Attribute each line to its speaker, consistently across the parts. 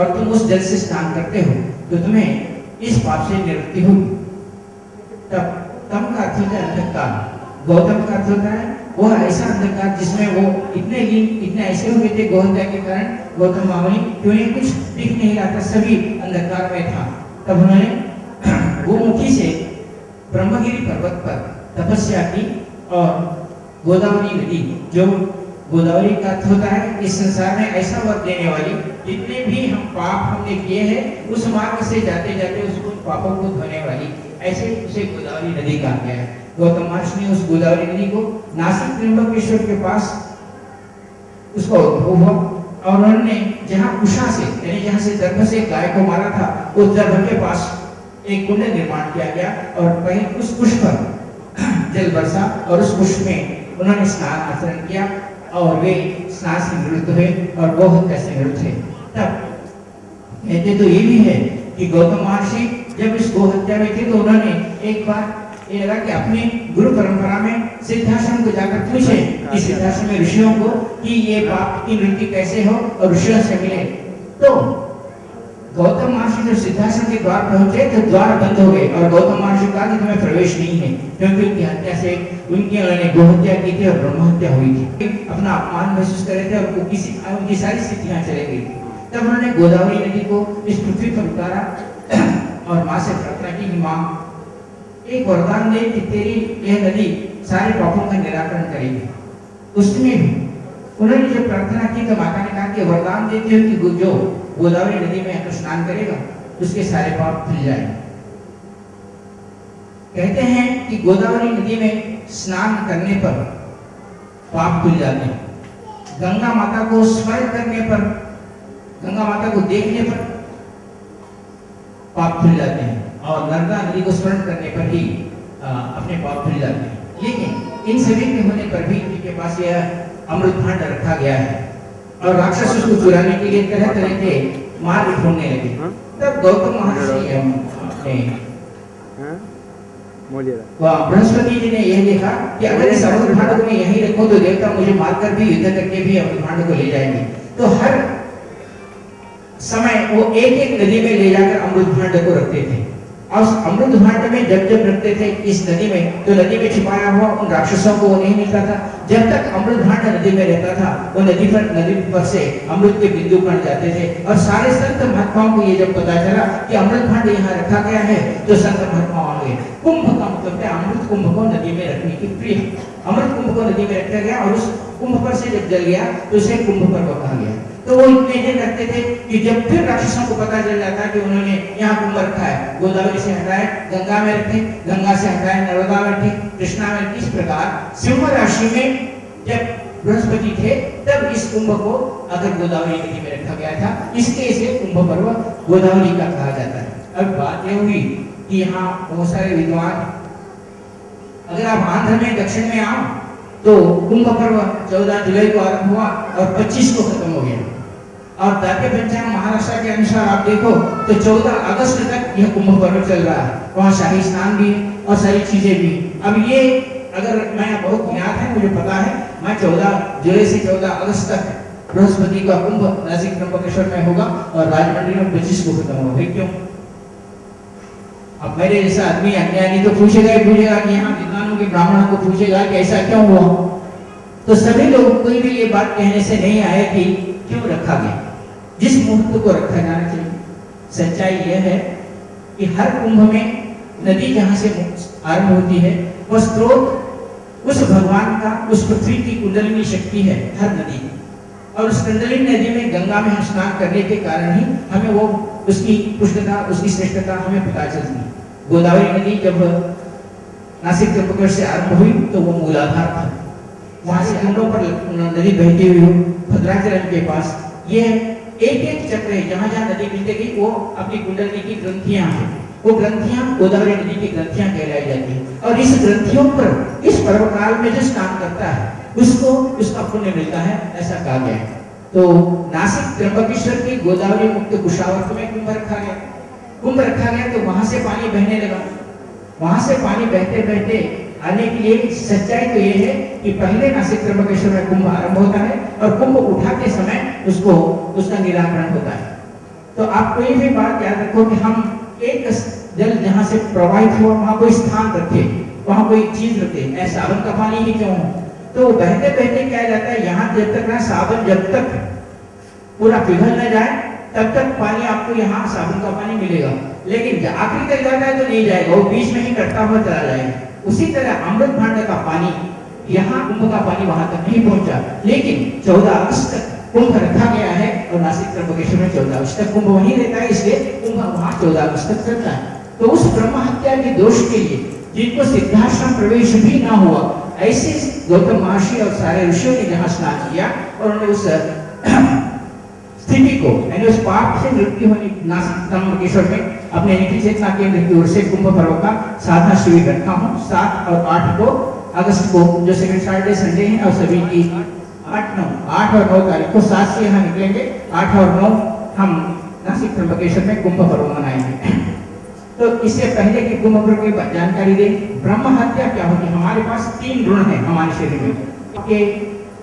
Speaker 1: और तुम उस जल से स्नान करते हो तो तुम्हें इस पाप से निवृत्ति होगी। तब तम का अर्थ होता है अंधकार, गौतम का अर्थ होता है वह ऐसा अंधकार जिसमें वो इतने ऐसे हो गए थे गोहत्या के कारण, गौतम महामुनि क्यों कुछ दिख नहीं रहा था, सभी अंधकार में था। तब उन्होंने गोमुखी से ब्रह्मगिरी पर्वत पर तपस्या की और गोदावरी नदी, जो गोदावरी का अर्थ होता है इस संसार में ऐसा वर देने वाली, जितने भी हम पाप हमने किए हैं उस मार्ग से जाते जाते उसको पापों को धोने वाली, ऐसे उसे गोदावरी नदी कहा गया है। गौतम महर्षि ने उस गोदावरी नदी को नासिक त्र्यंबकेश्वर के पास उसका उद्भव हुआ और उन्होंने जहाँ उषा से यानी जहाँ से दर्भ से गाय को मारा था उस दर्भ के पास एक कुंड निर्माण किया गया और वहीं उस कुश पर जल बरसा और उस कुश में उन्होंने स्नान आचरण किया और वे स्नान से निवृत्त हुए और गोहत्या से निवृत्त हुए। तब कहते तो ये भी है कि गौतम महर्षि जब इस गोहत्या में थे तो उन्होंने एक बार ये लगा कि अपनी गुरु परंपरा में सिद्धाश्रम को जाकर पूछे कि सिद्धाश्रम में ऋषियों को कि ये पाप की निवृत्ति कैसे हो और ऋषियों से मिले। तो गौतम महर्षि जब सिद्धाश्रम के द्वार पहुंचे तो द्वार बंद हो गए और गौतम महर्षि कहा कि तुम्हें प्रवेश नहीं है, क्योंकि उनकी हत्या से उन्होंने गोहत्या की थी और ब्रह्म हत्या हुई थी, अपना अपमान महसूस कर रहे थे और उनकी सारी स्थितियां चली गई। तब उन्होंने गोदावरी नदी को इस पृथ्वी पर उतारा और माँ से प्रार्थना की, माँ एक वरदान दे कि तेरी यह नदी सारे पापों का निराकरण करेगी। उसमें भी उन्होंने जब प्रार्थना की तो माता ने कहा कि वरदान देती हो कि जो गोदावरी नदी में आकर स्नान करेगा उसके सारे पाप धुल जाएंगे। कहते हैं कि गोदावरी नदी में स्नान करने पर पाप धुल जाते हैं, गंगा माता को स्मरण करने पर, गंगा माता को देखने पर पाप धुल जाते हैं और नर्मदा नदी को स्मरण करने पर ही अपने पाप धुल जाते हैं। लेकिन इन सभी के होने पर भी इनके पास यह अमृत भांड रखा गया है और राक्षस उसको चुराने के लिए तरह तरह के मार्ग ढूंढने लगे। तब गौतम महर्षि बृहस्पति जी ने यह देखा कि अगर इस अमृत भांड को मैं यहीं रखूं तो देवता मुझे मारकर भी युद्ध करके भी अमृत भांड को ले जाएंगे। तो हर समय वो एक एक नदी में ले जाकर अमृत भांड को रखते थे और उस अमृत भांड में जब जब रखते थे इस नदी में तो नदी में छिपाया हुआ उन राक्षसों को वो नहीं मिलता था। जब तक अमृत भांड नदी में रहता था वो नदी पर से अमृत के बिंदु बन जाते थे और सारे संत महात्माओं को ये जब पता चला कि अमृत भांड यहाँ रखा गया है तो संत महात्मा आ गए। कुंभ का मतलब है अमृत कुंभ को नदी में रखने की प्रिय, अमृत कुंभ को नदी में रखा गया और उस कुंभ पर से जब जल गया तो उसे कुंभ पर कहा गया। तो वो इतने दिन रखते थे कि जब फिर राक्षसों को पता चल जाता कि उन्होंने यहाँ कुंभ रखा है, गोदावरी से हटाए गंगा में रखे, गंगा से हटाए नर्मदा में रखे, कृष्णा में रखे। इस प्रकार सिंह राशि में जब बृहस्पति थे तब इस कुंभ को अगर गोदावरी नदी में रखा गया था, इसलिए इसे कुंभ पर्व गोदावरी का कहा जाता है। अब बात यह हुई कि यहाँ बहुत सारे विद्वान, अगर आप आंध्र में दक्षिण में आओ तो कुंभ पर्व 14 जुलाई को आरंभ हुआ और 25 को खत्म हो गया और दाते पंचांग महाराष्ट्र के अनुसार आप देखो तो 14 अगस्त तक यह कुंभ पर्व चल रहा है। वहाँ शाही स्नान भी और सारी चीजें भी। अब ये अगर मैं बहुत ज्ञात है, मुझे पता है, मैं 14 जुलाई से 14 अगस्त तक बृहस्पति का कुंभ नासिक त्र्यंबकेश्वर में होगा और राजमंड्री में 25 को खत्म होगा। क्यों? अब मेरे जैसा आदमी अज्ञानी तो पूछेगा कि यहाँ विद्वानों के ब्राह्मणों को पूछेगा कि ऐसा क्यों हुआ। तो सभी लोग कोई भी ये बात कहने से नहीं आए कि क्यों रखा गया, जिस मुहूर्त को रखा जाना चाहिए। सच्चाई यह है कि हर कुंभ में नदी जहाँ से आरंभ होती है वह स्रोत उस भगवान का, उस पृथ्वी की कुंडलिनी शक्ति है हर नदी, और उस कुंडलिनी नदी में गंगा में स्नान करने के कारण ही हमें वो उसकी पुष्टता, उसकी श्रेष्ठता हमें पता चलती है। गोदावरी नदी जब नासिक त्र्यंबकेश्वर से आरंभ हुई तो वो मूलाधार था, वहां से कुंडों पर नदी बहती हुई भद्राचरण के पास ये एक एक चक्र है, जहां जहां नदी मिलती गई वो अपनी कुंडलिनी की ग्रंथियां हैं, वो ग्रंथियां गोदावरी नदी की ग्रंथियां कहलाई जाती है। और इस ग्रंथियों पर इस पर्व काल में जो स्नान करता है उसको उसका पुण्य मिलता है, ऐसा कहा गया है। तो नासिक त्र्यंबकेश्वर की गोदावरी मुक्त कुशावर्त में कुंभ रखा गया तो वहां से पानी बहने लगा। वहां से पानी बहते बहते आने के लिए सच्चाई तो ये है कि पहले नासिक त्र्यंबकेश्वर में कुंभ आरंभ होता है और कुंभ उठाते समय उसका निराकरण होता है। तो आप कोई भी बात याद रखो कि हम एक जल जहां से प्रवाहित हुआ वहां कोई स्थान रखे, वहां कोई चीज रखे, ऐसा साबुन का पानी ही क्यों हो, तो बहते बहते क्या जाता है, यहाँ जब तक ना साबुन जब तक पूरा पिघल न जाए तब तक पानी आपको यहाँ साबुन का पानी मिलेगा, लेकिन आखिरी तक जाता है तो नहीं जाएगा, वो बीच में ही कटता हुआ चला जाएगा। उसी तरह अमृत भांड का पानी, यहाँ कुंभ का पानी वहां तक नहीं पहुंचा, लेकिन 14 अगस्त तक कुंभ रखा गया है और नासिक त्र्यंबकेश्वर में 14 अगस्त तक कुंभ वहीं रहता है, इसलिए कुंभ वहां 14 अगस्त तक चलता है। तो उस ब्रह्म हत्या के दोष के लिए जिनको सिद्धाश्रम प्रवेश भी ना हुआ, ऐसे गौतम महर्षि और सारे ऋषियों ने जहां स्नान किया और उन्होंने उस स्थिति को, यानी उस पाप से मृत्यु होने नासिक त्र्यंबकेश्वर में अपने निखिल चेतना केंद्र की ओर से कुंभ पर्व का साधना शिविर रखा हूँ 7 और 8 को अगस्त को, जो सेकंड सैटरडे संडे है, और सभी की 8 और 9 तारीख को 7 से यहाँ निकलेंगे, 8 और 9 हम नासिक त्र्यंबकेश्वर में कुंभ पर्व मनाएंगे। तो इससे पहले कि कुंभ पर्व की जानकारी दे, ब्रह्म हत्या क्या होती है। हमारे पास 3 ऋण है हमारे शरीर में, के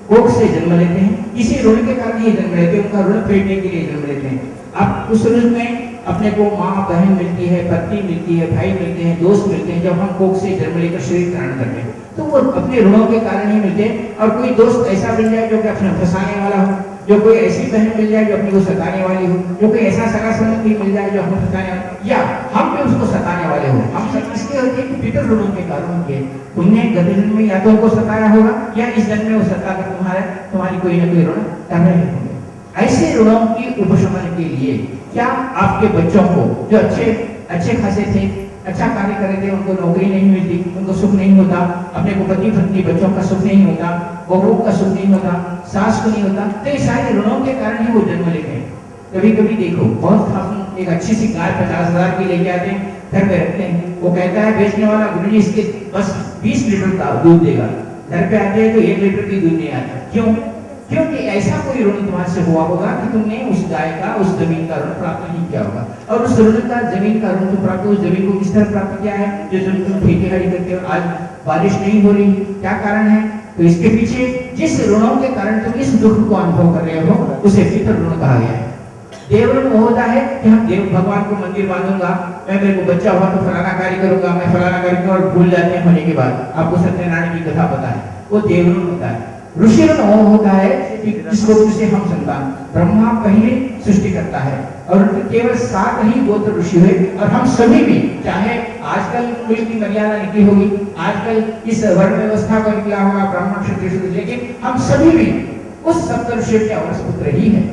Speaker 1: कोख से जन्म लेते हैं, इसी ऋण के कारण ही जन्म लेते हैं, उनका ऋण फेडने के लिए जन्म लेते हैं। अब उस ऋण में अपने को माँ बहन मिलती है, पत्नी मिलती है, भाई मिलते हैं, दोस्त मिलते हैं, जब हम कोख से जन्म लेकर शरीर धारण करते हैं तो वो अपने ऋणों के कारण ही मिलते हैं। और कोई दोस्त ऐसा मिल जाए जो कि अपने फंसाने वाला हो, जो कोई ऐसी बहन मिल जाए जो अपने को सताने वाली हो, जो कोई ऐसा सगा संबंधी मिल जाए जो हमें फंसाने वाला, या हम भी उसको सताने वाले हो, हम सब इसके होते हैं कि पितर ऋणों के कारण होते हैं। तुमने गत जन्म में या तो उनको सताया होगा या इस जन्म में वो सता कर तुम्हारी कोई ना कोई ऋण कर रहे होंगे। ऐसे ऋणों की उपशमन के लिए क्या आपके बच्चों को जो अच्छे खासे थे, अच्छा कार्य कर रहे थे, उनको नौकरी नहीं मिलती, उनको सुख नहीं होता, अपने को पति पत्नी बच्चों का सुख नहीं होता, बहुओं का सुख नहीं होता, सास को नहीं होता, तो ये सारे ऋणों के कारण ही वो जन्म लेते हैं। कभी कभी देखो, बहुत हम एक अच्छी सी गाय 50,000 की लेके आते हैं, घर में रखते हैं, वो कहता है बेचने वाला गुरुजी इसके बस 20 लीटर का दूध देगा, घर पे आते हैं तो 1 लीटर की दूध नहीं आता। क्यों? क्योंकि ऐसा कोई ऋण तुम्हारे से हुआ होगा कि तुमने उस गाय का, उस जमीन का ऋण प्राप्त नहीं किया होगा, और उस ऋण का जमीन का ऋण तुम प्राप्त, उस जमीन को किस तरह प्राप्त किया है, जो तुम खेती बाड़ी करते हो, आज बारिश नहीं हो रही, क्या कारण है? तो इसके पीछे जिस ऋणों के कारण तुम इस दुख को अनुभव कर रहे हो उसे पितर ऋण कहा गया है। देव ऋण वो होता है कि हम देव भगवान को मंदिर बांधूंगा, मैं मेरे को बच्चा हुआ तो फलाना कार्य करूंगा, मैं फलाना कार्य करूंगा, और भूल जाते हैं होने के बाद। आपको सत्यनारायण की कथा पता है, वो देव ऋण होता है। ऋषि ऋण वो होता है कि जिसको जिसे हम संतान, ब्रह्मा पहले सृष्टि करता है और केवल 7 ही गोत्र ऋषि हुए, और हम सभी भी, चाहे आजकल कुल की मर्यादा निकली होगी, आजकल इस वर्ण व्यवस्था को निकला होगा ब्राह्मण क्षत्रिय शूद्र, लेकिन हम सभी भी उस सप्त ऋषियों के औरस पुत्र ही है।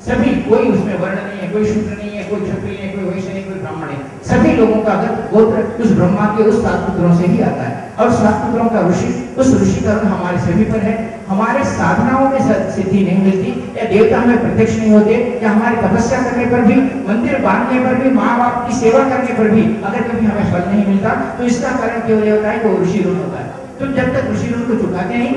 Speaker 1: सभी, कोई उसमें वर्ण नहीं है, कोई शूद्र नहीं है, कोई क्षत्रिय नहीं, कोई वैश्य नहीं, कोई ब्राह्मण नहीं, सभी लोगों का अगर गोत्र उस ब्रह्मा के उस 7 पुत्रों से ही आता है। और 7 पुत्रों का ऋषि, उस ऋषि का ऋण हमारे सभी पर है। हमारे साधनाओं में सिद्धि नहीं मिलती, या देवता हमें प्रत्यक्ष नहीं होते, या हमारे तपस्या करने पर भी, मंदिर बांधने पर भी, माँ बाप की सेवा करने पर भी अगर कभी हमें फल नहीं मिलता, तो इसका कारण केवल ये होता है कि वो ऋषि ऋण होता है। तुम जब तक ऋषि ऋण को चुकाते नहीं,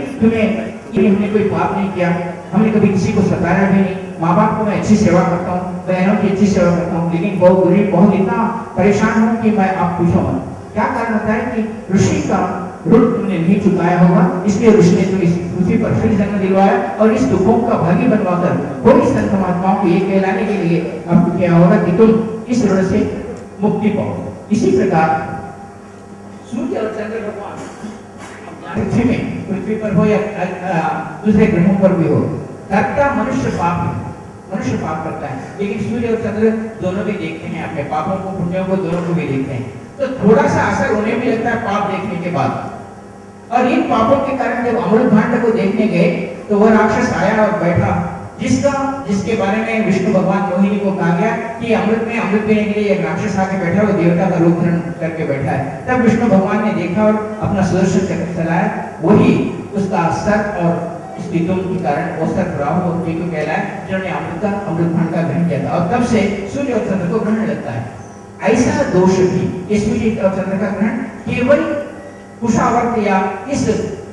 Speaker 1: हमने कोई पाप नहीं किया, हमने कभी किसी को सताया भी नहीं, माँ बाप को मैं अच्छी सेवा करता हूँ, बहनों की अच्छी सेवा करता हूँ, लेकिन बहुत इतना परेशान हूँ कि मैं आप पूछो मत। क्या कारण होता है कि ऋषि का ऋण तुमने नहीं चुकाया होगा, इसलिए ऋषि ने तो इस पृथ्वी पर फिर जन्म दिलवाया और इस दुखों का भागी बनवाकर कोई संत महात्माओं को ये कहलाने के लिए आपको क्या होगा कि तुम इस ऋण से मुक्ति पाओ। इसी प्रकार सूर्य और चंद्र भगवान पृथ्वी पर हो या दूसरे ग्रहों पर भी हो, करता मनुष्य पाप करता है, लेकिन सूर्य और चंद्र दोनों भी देखते हैं, अपने पापों को पुण्यों को दोनों को भी देखते हैं, तो थोड़ा सा असर उन्हें भी लगता है पाप देखने के बाद। और इन पापों के कारण जब अमृत भांड को देखने गए तो वह राक्षस आया और बैठा, जिसके बारे में विष्णु भगवान मोहिनी को कहा गया कि अमृत पीने के लिए एक राक्षस आके बैठा, वो देवता का रूप धारण करके बैठा है। तब विष्णु भगवान ने देखा और अपना सुदर्शन चक्र चलाया, वही उसका सर्प और इसकी दुम के कारण वो सर्प राहु और केतु कहलाए, जिन्होंने अमृत भांड का ग्रहण किया था, और तब से सूर्य और चंद्र को ग्रहण लगता है। ऐसा दोष भी सूर्य और चंद्र का ग्रहण केवल कुशावर्त या इस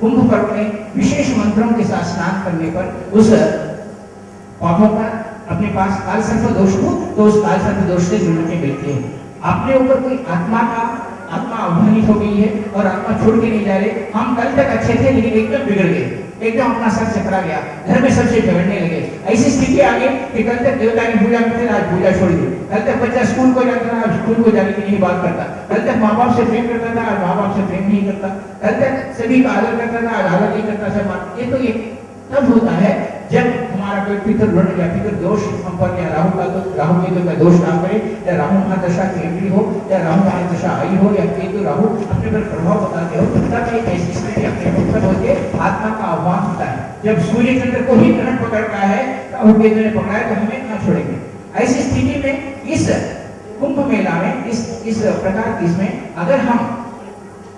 Speaker 1: कुंभ पर्व में विशेष मंत्रों के साथ स्नान करने पर उस पापों का अपने पास काल सर्प दोष हो तो उस काल सर्प दोष से जुड़ने मिलते हैं। अपने ऊपर कोई आत्मा अवमानित हो गई है और आत्मा छोड़ के नहीं जा रहे, हम कल तक अच्छे थे लेकिन एकदम बिगड़ गए, एकदम अपना सर चकरा गया, घर में सबसे झगड़ने लगे, ऐसी स्थिति आ गई कि कल तक देवता की पूजा करते थे, आज पूजा छोड़ दी। कल तक बच्चा स्कूल को जाता था, आज स्कूल को जाने की नहीं बात करता। कल तक माँ बाप से प्रेम करता था, आज माँ बाप से प्रेम नहीं करता। कल तक सभी का आदर करता था, आज आदर नहीं करता सब। ये तो ये तब होता है जब हमारा कोई पितृ ऋण या पितृ दोष हम पर, या राहु केतु का दोष ना करे, या राहु महादशा की एंट्री हो, या राहु महादशा आई हो, या केतु राहु अपने पर प्रभाव बताते हो, तब एक ऐसी स्थिति अपने उत्पन्न होकर आत्मा का आह्वान होता है। जब सूर्य चंद्र को ही ग्रहण पकड़ता है, राहु केतु ने पकड़ा है, तो हमें कहाँ छोड़ेंगे। ऐसी स्थिति में इस कुंभ मेला में इस प्रकार की इसमें अगर हम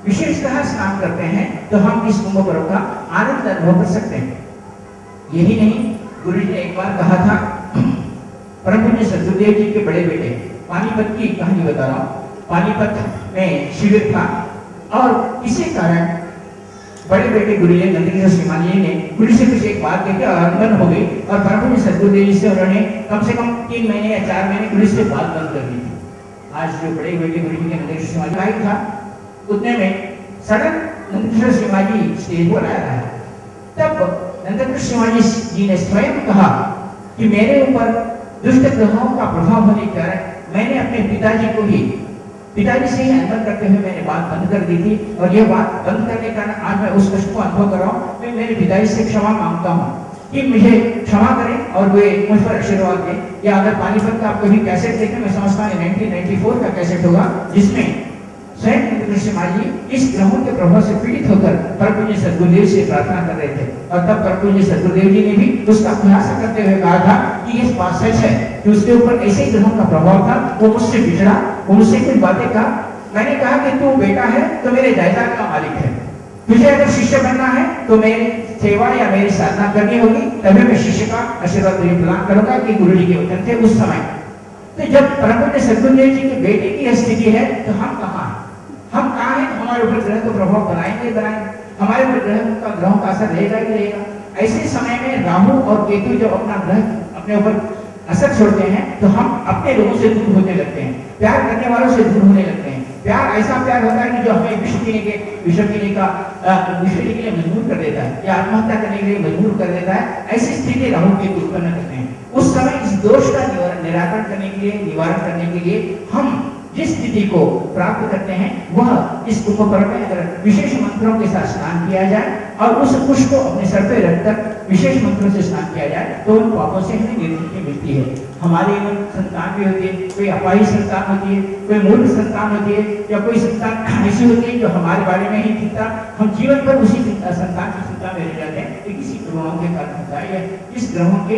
Speaker 1: विशेषतः स्नान करते हैं तो हम इस कुंभ पर्व का आनंद अनुभव कर सकते हैं। यही नहीं, गुरु जी ने एक बार कहा था, परम पूज्य सदगुरुदेव जी के बड़े बेटे, पानीपत की कहानी बता रहा हूँ। पानीपत में शिविर था और इसी कारण बड़े बेटे गुरु जी नंदकिशोर श्रीमान जी ने गुरु से कुछ एक बात कहकर अनबन हो गई और परम पूज्य सदगुरुदेव जी से उन्होंने कम से कम 3 महीने या 4 महीने गुरु से बात बंद कर दी थी। आज जो बड़े बेटे गुरु जी के नंदकिशोर श्रीमान जी था, उतने में सडन नंदकिशोर श्रीमान जी स्टेज पर आया था। तब नंदकिशोर श्रीमान जी ने स्वयं कहा कि मेरे ऊपर दुष्ट ग्रहों का प्रभाव होने के कारण मैंने अपने पिताजी से ही अनबन करते हुए मैंने बात बंद कर दी थी, और यह बात बंद करने के कारण आज मैं उस कष्ट को अनुभव कर रहा हूँ। मैं मेरे पिताजी से क्षमा मांगता हूँ कि मुझे क्षमा करें और वे मुझ पर आशीर्वाद दें। या अगर पानीपत का आप कभी कैसेट देखें, मैं समझता हूँ 1994 का कैसेट होगा, जिसमें स्वयं नंदकिशोर श्रीमान जी इस ग्रहों के प्रभाव से पीड़ित होकर परम पूज्य सदगुरुदेव से प्रार्थना कर रहे थे। और तब परम पूज्य सदगुरुदेव जी ने भी उसका खुलासा करते हुए कहा था कि ये बात सच है कि उसके ऊपर ऐसे ही ग्रहों का प्रभाव था। वो मुझसे बिछड़ा, वो मुझसे कुछ बातें कहा। मैंने कहा कि तू बेटा है तो मेरे जायदाद का मालिक है, तुझे अगर शिष्य बनना है तो मेरी सेवा या मेरी साधना करनी होगी, तभी मैं शिष्य का आशीर्वाद तुझे प्रदान करूंगा। कि गुरु जी के वचन थे उस समय। तो जब परम पूज्य सदगुरुदेव जी के बेटे की स्थिति है तो हम कहाँ हैं? हम कहाँ हैं? हमारे ऊपर ग्रह का प्रभाव बनाएंगे, हमारे ऊपर ग्रहों का असर रहेगा ही रहेगा। ऐसे समय में राहु और केतु जब अपना ग्रह अपने ऊपर असर छोड़ते हैं तो हम अपने लोगों से दूर होने लगते हैं, प्यार करने वालों से दूर होने लगते हैं। प्यार ऐसा प्यार होता है कि जो हमें विष पीने के लिए मजबूर कर देता है या आत्महत्या करने के लिए मजबूर कर देता है। ऐसी स्थिति राहु केतु उत्पन्न करते हैं। उस समय इस दोष का निराकरण करने के लिए, निवारण करने के लिए हम जिस स्थिति को प्राप्त करते हैं वह इस कुंभ पर्व में अगर विशेष मंत्रों के साथ स्नान किया जाए और उस कुश को अपने सर पे रखकर विशेष मंत्रों से स्नान किया जाए तो उन पापों से हमें निवृत्ति मिलती है। हमारी संतान भी होती है, कोई अपाहिज संतान होती है, कोई मूर्ख संतान होती है, या कोई संतान ऐसी होती है जो हमारे बारे में ही चिंता, हम जीवन भर उसी संतान की चिंता में रह जाते हैं। ये किसी ग्रहों के कारण होता है या किस ग्रहों के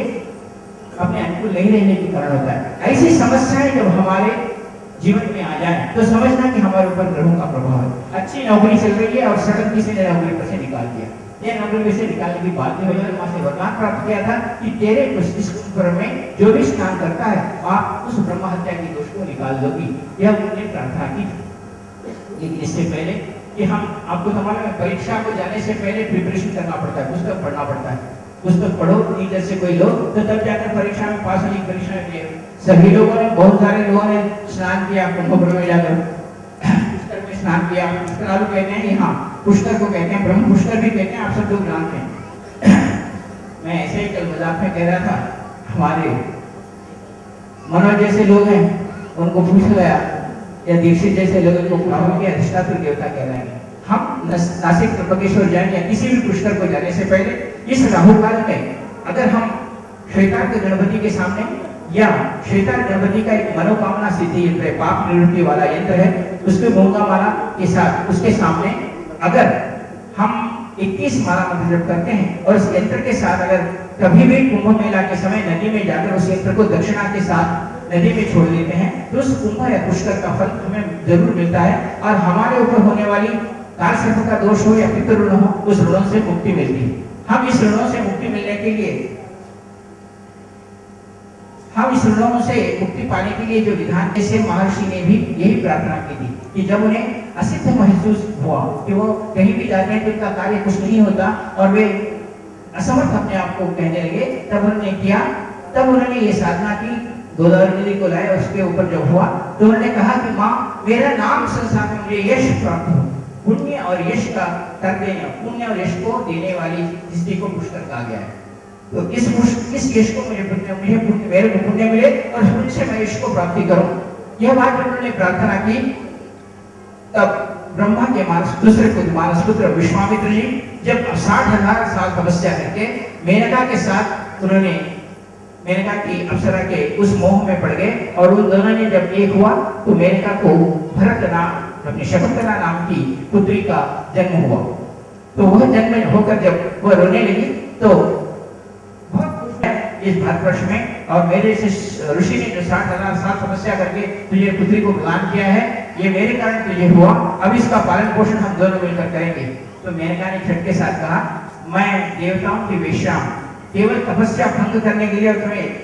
Speaker 1: अपने अनुकूल नहीं रहने के कारण होता है। ऐसी समस्याएं जब हमारे जीवन में आ जाए तो समझना कि हमारे ऊपर ग्रहों का प्रभाव है। अच्छी नौकरी चल रही है और सडन किसी ने नौकरी पर से निकाल दिया। ये नौकरी में से निकालने की बात नहीं हुई, वहां से वरदान प्राप्त किया था कि तेरे इस पर्व में जो भी स्नान करता है आप उस ब्रह्म हत्या की दोष को निकाल दोगी। यह उन्होंने प्रार्थना की। लेकिन इससे पहले कि हम आपको हमारे परीक्षा को जाने से पहले प्रिपरेशन करना पड़ता है, पुस्तक पढ़ना पड़ता है। पुस्तक पढ़ो, टीचर से कोई लो तो तब जाकर परीक्षा में पास होने की परीक्षा में। सभी लोगों ने, बहुत सारे लोगों ने स्नान किया कुंभ पर्व में जाकर, पुष्कर में स्नान किया। पुष्कर कहते हैं यहाँ, पुष्कर को कहते हैं, ब्रह्म पुष्कर भी कहते हैं, आप सब लोग जानते हैं। मैं ऐसे ही कल मजाक में कह रहा था, हमारे मनोज जैसे लोग हैं उनको पूछ गया, या दीक्षित जैसे लोगों को राहु के अधिष्ठात्र देवता कह रहे हैं। हम नासिक त्र्यंबकेश्वर जाएं या किसी भी पुष्कर को जाने से पहले इस राहु काल में अगर हम श्वेतार के गणपति के सामने या श्वेतार गणपति का एक मनोकामना सिद्धि यंत्र, पाप निवृत्ति वाला यंत्र है, उसके मूंगा माला के साथ उसके सामने अगर हम 21 माला मंत्र जप करते हैं और उस यंत्र के साथ अगर कभी भी कुंभ मेला के समय नदी में जाकर उस यंत्र को दक्षिणा के साथ नदी में छोड़ देते हैं तो उस कुंभ या पुष्कर का फल हमें जरूर मिलता है। और हमारे ऊपर होने वाली काल सर्प का दोष हो या पितृ ऋण हो, उस ऋणों से मुक्ति मिलती है। हम इस ऋणों से मुक्ति मिलने के लिए, हम इस ऋणों से मुक्ति पाने के लिए जो विधान, जैसे महर्षि ने भी यही प्रार्थना की थी कि जब उन्हें असिद्ध महसूस हुआ कि वो कहीं भी जाते हैं तो उनका कार्य कुछ नहीं होता और वे असमर्थ अपने आप को कहने लगे, तब उन्होंने ये साधना की, गोदावरी नदी को लाए, उसके ऊपर जब हुआ तो उन्होंने कहा कि माँ मेरा नाम संसार में मुझे यश प्राप्त हो। पुण्य और यश का कर देने, पुण्य और यश को देने वाली स्थिति को पुष्कर कहा गया है। तो इस यश को मेरे को पुण्य मिले और उनसे मैं यश को प्राप्ति करूं। यह बात उन्होंने प्रार्थना की। तब ब्रह्मा के मानस पुत्र विश्वामित्र जी जब 60,000 साल तपस्या करके मेनका के साथ उन्होंने मेनका की अप्सरा के उस मोह में पड़ गए और उन दोनों ने जब एक हुआ तो मेनका को भरत नाम अपनी शकुंतला नाम की पुत्री का जन्म हुआ। तो वह जन्म होकर जब वह रोने लगी तो बहुत खुश है इस भारतवर्ष में और मेरे से ऋषि ने जो 60,000 साल तपस्या करके तुझे पुत्री को प्रदान किया है, ये मेरे कारण तुझे हुआ, अब इसका पालन पोषण हम दोनों मिलकर करेंगे। तो मेनका ने छठ के साथ कहा, मैं देवताओं की वेश्या हूं, केवल तपस्या भंग करने के लिए और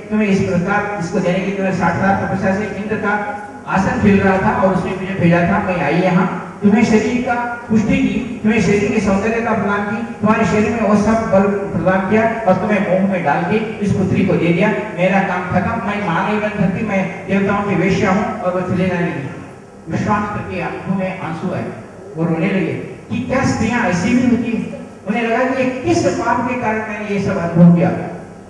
Speaker 1: तुम्हें इस प्रकार इसको देने के लिए 60,000 तपस्या से इंद्र का आसन खिल रहा था और उसने मुझे भेजा था, मैं आई यहाँ तुम्हें शरीर का पुष्टि की, तुम्हें शरीर के सौंदर्य का प्रदान की, तुम्हारे शरीर में वो सब बल प्रदान किया और तुम्हें मोह में डाल के इस पुत्री को दे दिया। मेरा काम खत्म, मैं मां नहीं बन सकती, मैं देवताओं की वेश्या हूँ। और वो चले जाने लगी। विश्वामित्र की आंखों में आंसू आए, वो रोने लगे कि क्या स्त्रियां ऐसी भी होती है। उन्हें लगा कि किस पाप के कारण मैंने ये सब अनुभव किया।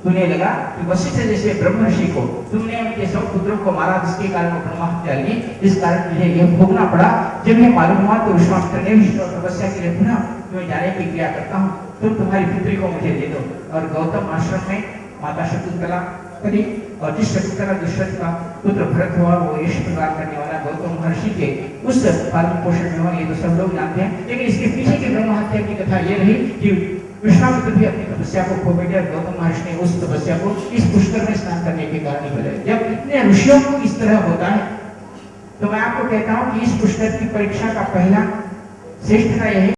Speaker 1: उन्हें लगा कि वशिष्ठ जैसे ब्रह्म ऋषि को तुमने उनके सब पुत्रों को मारा, जिसके कारण वो ब्रह्मा हत्या ली, इस कारण मुझे यह भोगना पड़ा। जब ये मालूम हुआ तो विश्वामित्र ने तपस्या के लिए पुनः तुम्हें जाने की क्रिया करता हूँ, तुम तुम्हारी पुत्री को मुझे दे दो। और गौतम आश्रम में माता शकुंतला करी और जिस शकुंतला दशरथ का पुत्र भरत हुआ वो यश प्रदान करने वाला गौतम महर्षि के उस पालन पोषण में हुआ, ये तो सब लोग जानते हैं। लेकिन इसके पीछे की ब्रह्म हत्या की कथा ये रही कि विश्वामित्र भी अपनी तपस्या को खो बैठे और गौतम महर्षि ने उस तपस्या को इस पुष्कर में स्नान करने के कारण ही बदले। जब इतने ऋषियों को इस तरह होता है तो मैं आपको कहता हूं कि इस पुष्कर की परीक्षा का पहला श्रेष्ठता यह